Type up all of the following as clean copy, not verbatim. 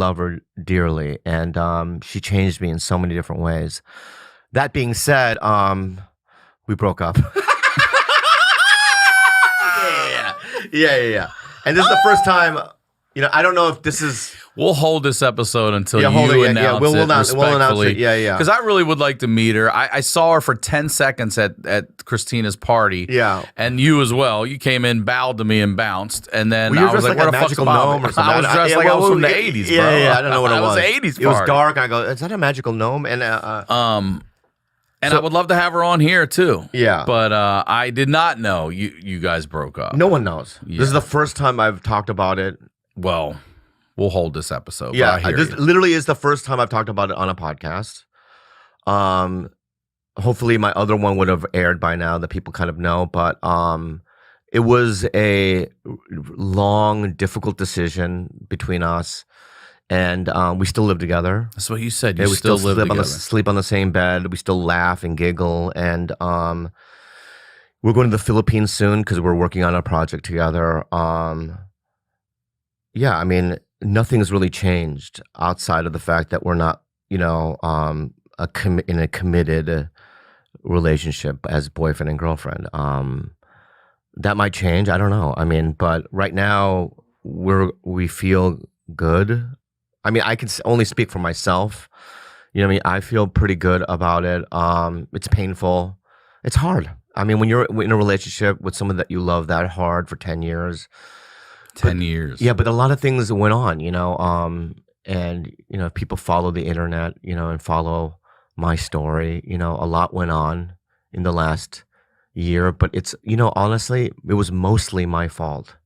love her dearly, and she changed me in so many different ways. That being said, we broke up. Yeah. And this is the first time, I don't know if this is... We'll hold this episode until you announce we'll it announce respectfully. it. Yeah. Because I really would like to meet her. I saw her for 10 seconds at Christina's party. Yeah. And you as well. You came in, bowed to me, and bounced. And then I was like, a where the fuck's magical Bobby? gnome or something. I was dressed like I was from the 80s, bro. Yeah, I don't know what it was. It was the 80s party. It was dark. And I go, is that a magical gnome? And I would love to have her on here too. Yeah. But I did not know you guys broke up. No one knows. Yeah. This is the first time I've talked about it. Well, we'll hold this episode. Yeah, this literally is the first time I've talked about it on a podcast. Hopefully my other one would have aired by now that people kind of know, but it was a long, difficult decision between us, and we still live together. That's what you said. We still sleep on the same bed. We still laugh and giggle, and we're going to the Philippines soon because we're working on a project together. Yeah, I mean, nothing's really changed outside of the fact that we're not, in a committed relationship as boyfriend and girlfriend. That might change. I don't know. I mean, but right now we feel good. I mean, I can only speak for myself. You know what I mean? I feel pretty good about it. It's painful. It's hard. I mean, when you're in a relationship with someone that you love that hard for 10 years. 10 years. Yeah, but a lot of things went on, and, if people follow the internet, and follow my story, a lot went on in the last year, but it's, honestly, it was mostly my fault.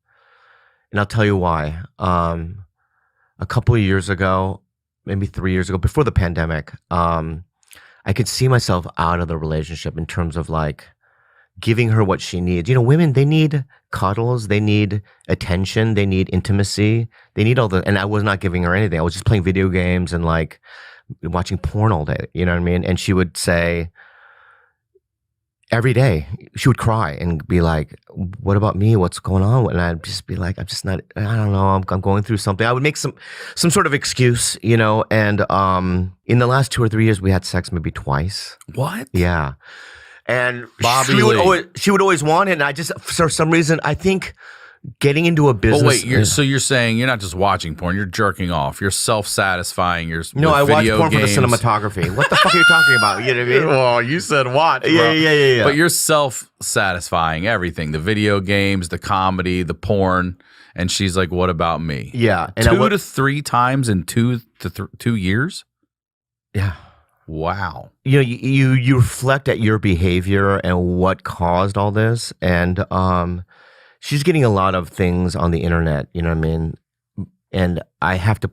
And I'll tell you why. A couple of years ago, maybe 3 years ago, before the pandemic, I could see myself out of the relationship in terms of like giving her what she needs. Women, they need cuddles, they need attention, they need intimacy, they need all the, and I was not giving her anything. I was just playing video games and like watching porn all day, you know what I mean? And she would say, every day, she would cry and be like, what about me? What's going on? And I'd just be like, I'm just not, I don't know, I'm going through something. I would make some sort of excuse, and in the last 2 or 3 years, we had sex maybe twice. What? Yeah. And Bobby she would always want it, and I just, for some reason, I think getting into a business. But wait, so you're saying you're not just watching porn, you're jerking off, you're self-satisfying. No, I watch porn for the cinematography. What the fuck are you talking about? You know what I mean? Oh, you said watch, bro. Yeah. But you're self-satisfying everything, the video games, the comedy, the porn, and she's like, what about me? Yeah. And 2 to 3 times in 2 years? Yeah. Wow. You reflect at your behavior and what caused all this, and she's getting a lot of things on the internet, you know what I mean? And I have to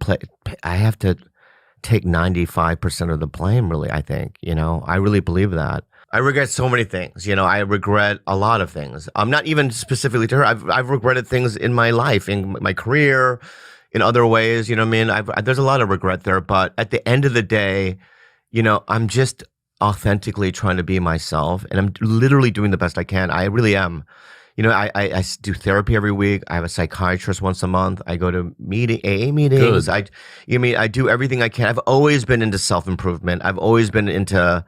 take 95% of the blame, really, I think, I really believe that. I regret so many things, I regret a lot of things. I'm not even specifically to her. I've regretted things in my life, in my career, in other ways, you know what I mean? There's a lot of regret there, but at the end of the day, I'm just authentically trying to be myself, and I'm literally doing the best I can. I really am. I do therapy every week. I have a psychiatrist once a month. I go to AA meetings. Good. I do everything I can. I've always been into self-improvement. I've always been into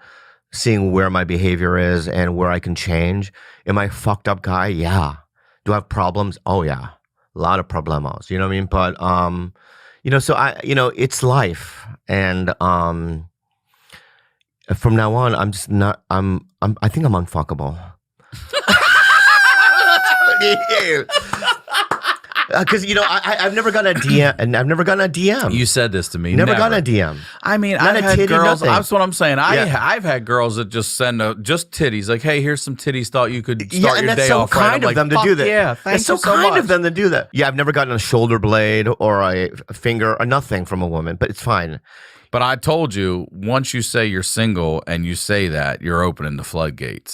seeing where my behavior is and where I can change. Am I a fucked up guy? Yeah. Do I have problems? Oh yeah. A lot of problemos. You know what I mean? But so it's life. And from now on, I'm just not. I think I'm unfuckable. Because I've never gotten a DM, and I've never gotten a DM. You said this to me. Never gotten a DM. I mean, Not I've a had titty, girls. nothing. That's what I'm saying. Yeah. I've had girls that just send just titties. Like, hey, here's some titties. Thought you could start and your that's day so off right. kind I'm of them like, to do that. Yeah, thank it's so you so kind much. of them to do that. Yeah, I've never gotten a shoulder blade or a finger or nothing from a woman, but it's fine. But I told you, once you say you're single and you say that, you're opening the floodgates.